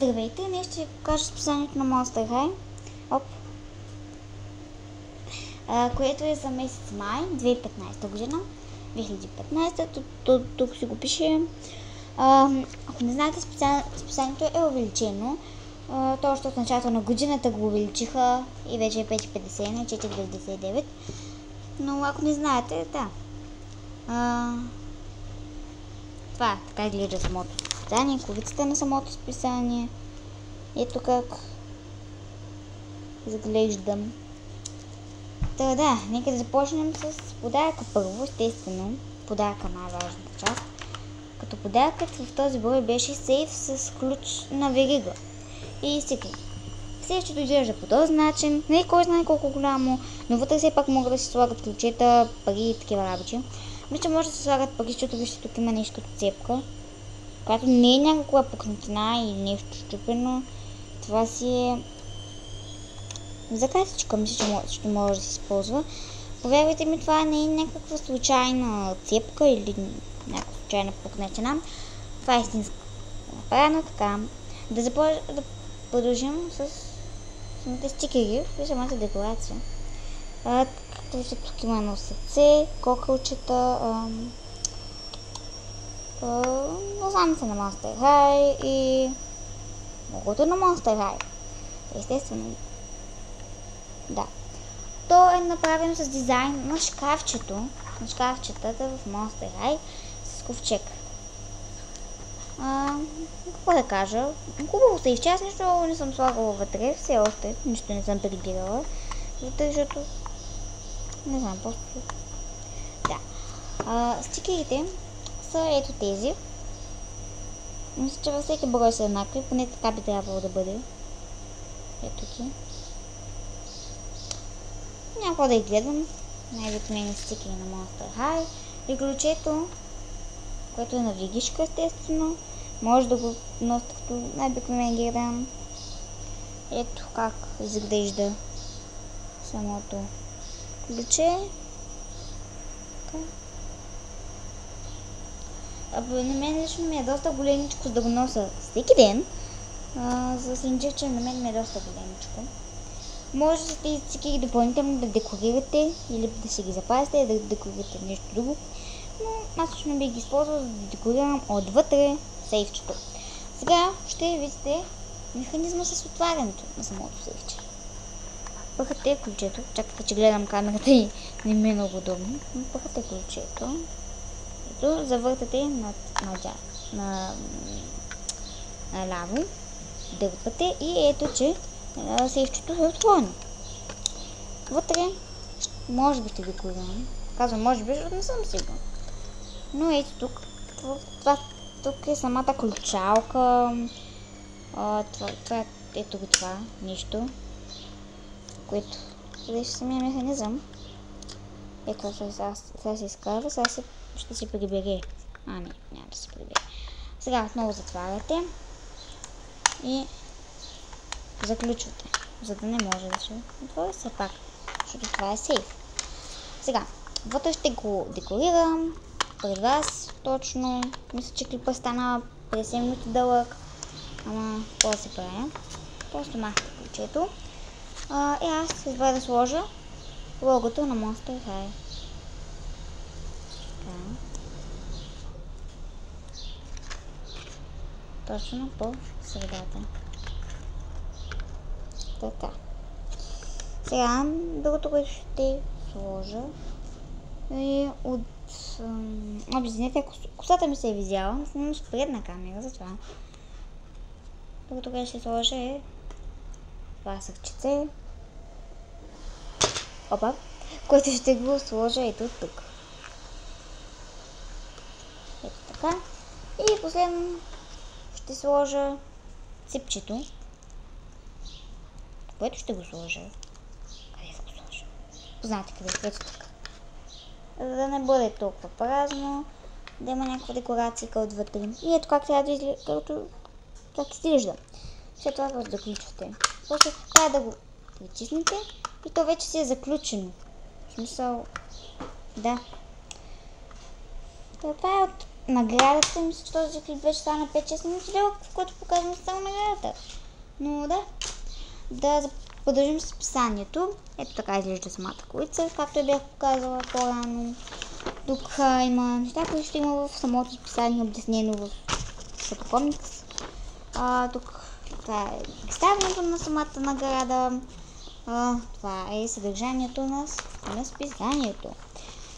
Здравейте, днес ще ви покажа списанието на Monster High, което е за месец май 2015 година. 2015, тук си го пише. Ако не знаете, списанието е увеличено. То още от началото на годината го увеличиха и вече е 5,50 на 4,99. Но ако не знаете, да. Това така изглежда самото списание, ковицата на самото списание. Ето как изглеждам. Да, нека да започнем с подаръка първо, естествено. Подаръка най-важната част. Като подаръкът в този брой беше сейф с ключ на верига и стикери. Сейфчето изглежда по този начин, не е кой знае колко голямо, но вътре все пак могат да се слагат ключета, пари и такива работи. Мисля, може да се слагат пари, защото вижте, тук има нещо като цепка, която не е някаква пукнатина и нещо щупено. Това си е закасичка, мисля, че ще може да се използва. Повярвайте ми, това не е някаква случайна цепка или някаква случайна пукнатина. Това е истинска. Направено така. Да продължим с самите стикери и самата декорация. Както вижте, тук има едно сърце, кокълчета, лозаница на Monster High и логото на Monster High. Естествено. Да. То е направено с дизайн на шкафчето, на шкафчетата в Monster High с ковчег. Какво да кажа? Хубаво се изчаст, нищо не съм слагала вътре, все още нищо не съм прибирала, защото не знам, просто да. Стикерите са ето тези. Мисля, че във всеки брой са еднакви, поне така би трябвало да бъде. Ето ги. Няма да ги гледам. Най-обикновени стикери на Monster High. И ключето, което е на вигишка, естествено. Може да го носите като най-обикновен гердан. Ето как изглежда самото ключе. На мен лично ми е доста големичко, за да го нося всеки ден. За да се инжекча, на мен ми е доста големичко. Може да тези стикери допълнително да декорирате или да си ги запазите и да декорирате нещо друго. Но аз лично би ги използвала, за да декорирам отвътре сейфчето. Сега ще видите механизма с отварянето на самото сейфче. Пъхате ключето. Чакайте, че гледам камерата и не ми е много удобно. Пъхате ключето. Ето, завъртате наляво. Дърпате и ето, че сейфчето е отворено. Вътре може би ще декорирам. Казвам може би, защото не съм сигурна. Но ето тук. Тук е самата ключалка. Ето го това нещо. Което беше самия механизъм. Ето сега се изкарва, сега ще се прибере. Не, няма да се прибере. Сега отново затваряте и заключвате, за да не може да се отвори все пак, защото това е сейф. Сега, вътре ще го декорирам пред вас точно. Мисля, че клипът стана 50 минути дълъг, ама какво да се правя? Просто махате ключето. И аз избра да сложа логото на Monster High. Точно по средата. Така. Сега, другото, което ще сложа е от... Извинете, косата ми се е визяла, но с предна камера, затова. Другото, което ще сложа е това сърчице. Което ще го сложа ето тук. Ето така. И последно ще сложа ципчето, което ще го сложа. Къде да го сложа? Познате къде, ето така. За да не бъде толкова празно, да има някаква декорация отвътре. И ето как трябва да изглежда, как изглежда. След това го заключвате. После трябва да го притиснете и то вече си е заключено. В смисъл, да. Това е от наградата ми, че този клип вече стана 5-6 минути, в който показвам само наградата. Но да продължим с описанието. Ето така изглежда самата колица, както я бях показала по-рано. Тук има неща, които ще има в самото описание, обяснено като комикс. Тук това е представянето на самата награда. Това е съдържанието на списанието.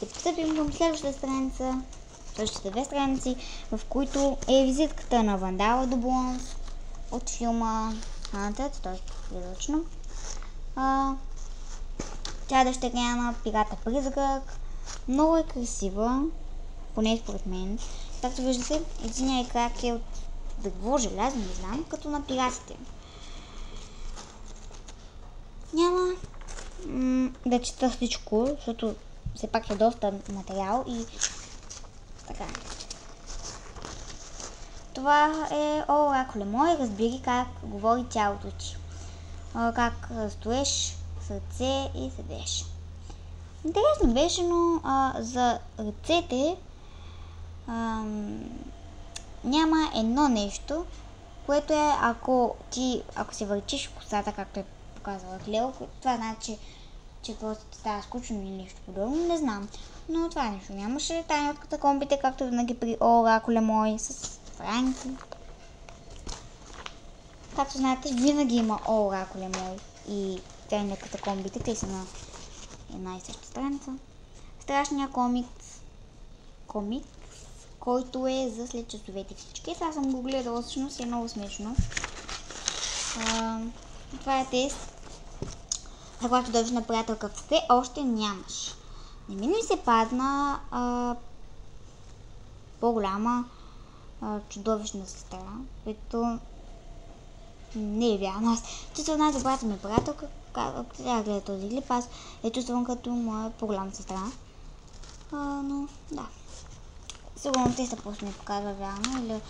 Да пристъпим към следващата страница, следващите две страници, в които е визитката на Вандала Доблонс от филма Хантът, т.е. призрачно. Тя е дъщеря на пирата Призрак. Много е красива, поне според мен. Както виждате, единият крак е от дърво, желязо, не знам, като на пиратите. Няма да чета всичко, защото все пак е доста материал и така. Това е Оракуле мой, разбери как говори тялото ти. Как стоеш с ръце и седеш. Интересно беше, но за ръцете няма едно нещо, което е ако си върчиш косата, както е показала Клео, това значи, че просто ти става скучно или нещо подобно, не знам. Но това нещо нямаше. Тайна от катакомбите, както винаги при Оракуле мой с Франки. Както знаете, винаги има Оракуле мой и Тайна от катакомбите, те са на една и съща страница. Страшния комикс, който е за след часовете всички. Сега съм го гледала, всъщност е много смешно. Това е тест, за който дължи на приятелка в кафе, още нямаш. Не ми се падна по-голяма чудовищна сестра, което не е вярно. Аз чувствам най-добрата ми приятелка, трябва да гледа този клип, аз я чувствам като моя по-голяма сестра. Но да. Сигурно те са просто ми показва вярно или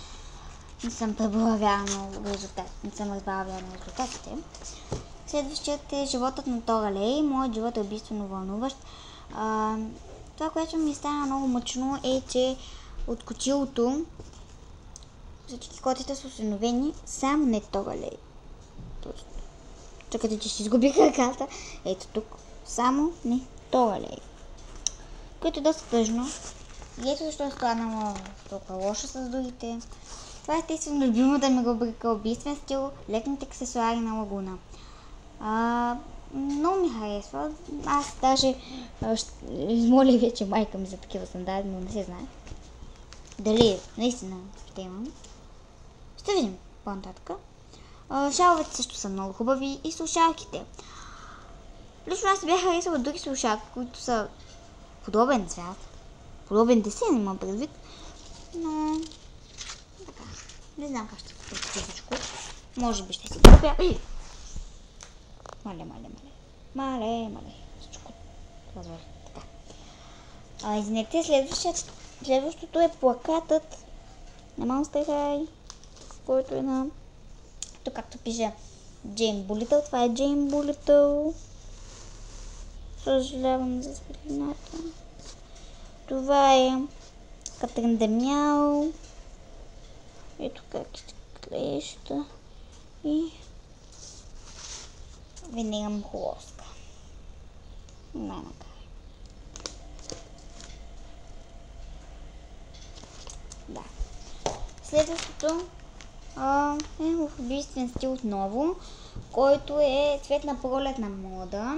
не съм пребрала вярно резултатите, не съм разбрала вярно резултатите. Следващият е животът на Тора Лей. Моят живот е убийствено вълнуващ. Това, което ми стана много мъчно е, че от кочилото всички котите са установени, само не Тора Лей. Чакайте, че си изгубих ръката. Ето тук, само не Тора Лей. Което е доста тъжно. И ето защо е станала толкова лоша с другите. Това е естествено любимата ми рубрика убийствен стил, летните аксесуари на Лагуна. Много ми харесва. Аз даже измоля вече майка ми за такива сандали, но не се знае дали наистина ще имам. Ще видим по-нататък. Шаловете също са много хубави и слушалките. Лично аз бях харесала други слушалки, които са подобен цвят. Подобен десен имам предвид. Но така. Не знам как ще подкрепя всичко. Може би ще си купя. Мале. Всичко. Казвали. Така. Извинете, следващото е плакатът на Monster High, който е на... Тук както пише Джейн Булитъл. Това е Джейн Булитъл. Съжалявам за светлината. Това е Катрин Демял. Ето как изглежда. И Венера Мухоловска. Най-накрая. Да. Следващото е в убийствен стил отново, който е цвет на пролетна мода.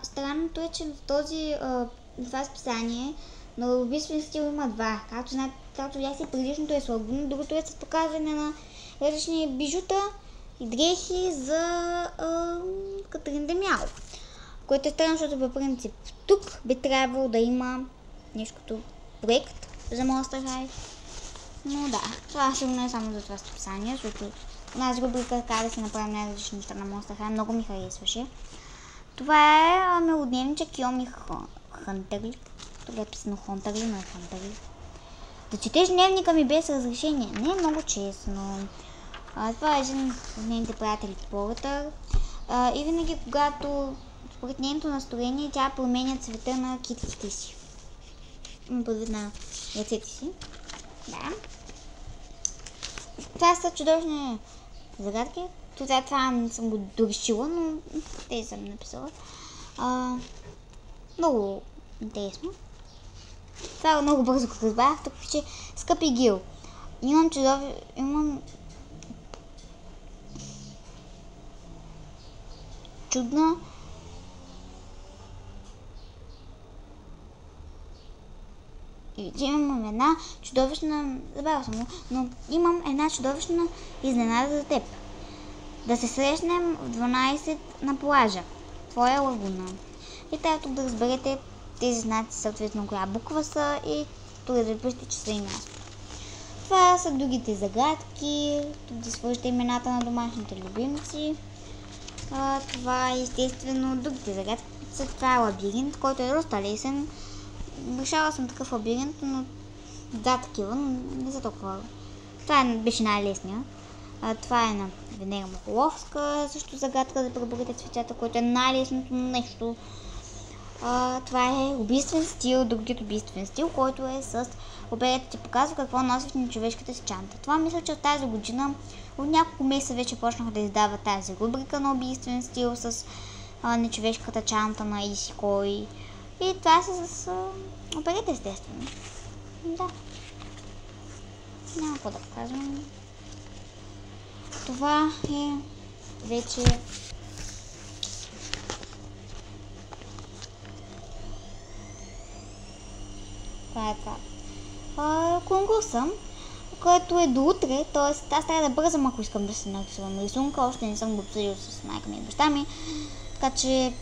Странното е, че в това списание на убийствен стил има два. Както видяхте, предишното е с Лагуна, другото е с показване на различни бижута и дрехи за Катрин Демял. Което е странно, защото по принцип тук би трябвало да има нещо като проект за Monster High. Но да, това сигурно е само за това списание, защото тази рубрика как да се направим най-различни неща на Monster High много ми харесваше. Това е мелодневничък Йоми Хънтърли. Тук е писано Хънтърли, но е Хънтърли. Да четеш дневника ми без разрешение не е много честно. Това е един от нейните приятели Портър. И винаги, когато според нейното настроение, тя променя цвета на китките си. Има предвид на ръцете си. Да. Това са чудовищни загадки. Това не съм го дорешила, но те съм написала. Много интересно. Това е много бързо, като разбрах. Тук пише скъпи Гил. Имам чудна имам една чудовищна забравя съм, но имам една чудовищна изненада за теб. Да се срещнем в 12 на плажа. Твоя лагуна. И трябва тук да разберете тези знаци съответно коя буква са и тук да запишете часа и място. Това са другите загадки. Тук да свържете имената на домашните любимци. Това е естествено другите загадки. Това е лабиринт, който е доста лесен. Решала съм такъв лабиринт, но да, такива, но не са толкова. Това беше най-лесния. Това е на Венера Махоловска, също загадка да преборите цветята, което е най-лесното нещо. Това е убийствен стил, другият убийствен стил, който е с операта ти показва какво носи в нечовешката си чанта. Това мисля, че от тази година от няколко месеца вече почнаха да издават тази рубрика на убийствен стил с нечовешката чанта на Исикой. И това е с оперите, естествено. Да. Няма какво да казвам. Това е вече това е това. Конкурса, който е до утре, т.е. аз трябва да бързам, ако искам да се нарисувам рисунка. Още не съм го обсъдил с майка ми и баща ми, така че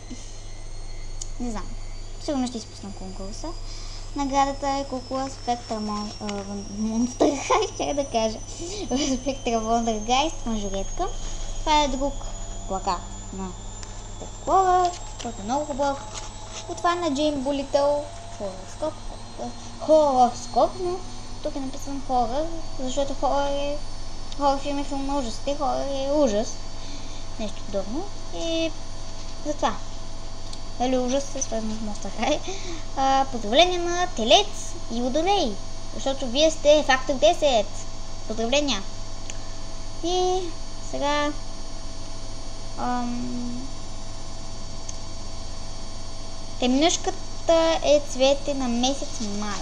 не знам. Сигурно ще изпусна конкурса. Наградата е кукла Спектър Монстър Хай, ще да кажа. Спектър Вондъргайст, мажоретка. Това е друг плакат на Теколора, който е много хубав. И това е на Джейн Булитъл, хороскоп, но тук е написан хорър, защото хорър филм е филм на ужасите, хорър е ужас. Нещо подобно. И затова. Дали ужас е свързан с Монстър Хай. Поздравление на Телец и Водолей, защото вие сте фактор 10. Поздравления. И сега темнушката е цвете на месец май.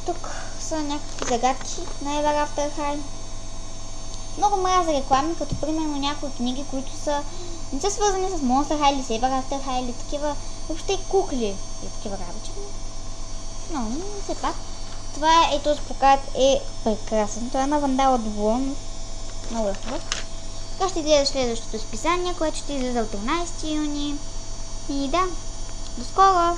Тук са някакви загадки на Ever After High. Много мразя реклами, като примерно някои книги, които са не са свързани с Monster High или с Ever After High или такива, въобще кукли или такива работи. Но все пак. Това е този плакат е прекрасен. Това е на Вандала Двон. Много е хубав. Така ще излезе следващото списание, което ще излезе от 13 юни. И да, до скоро!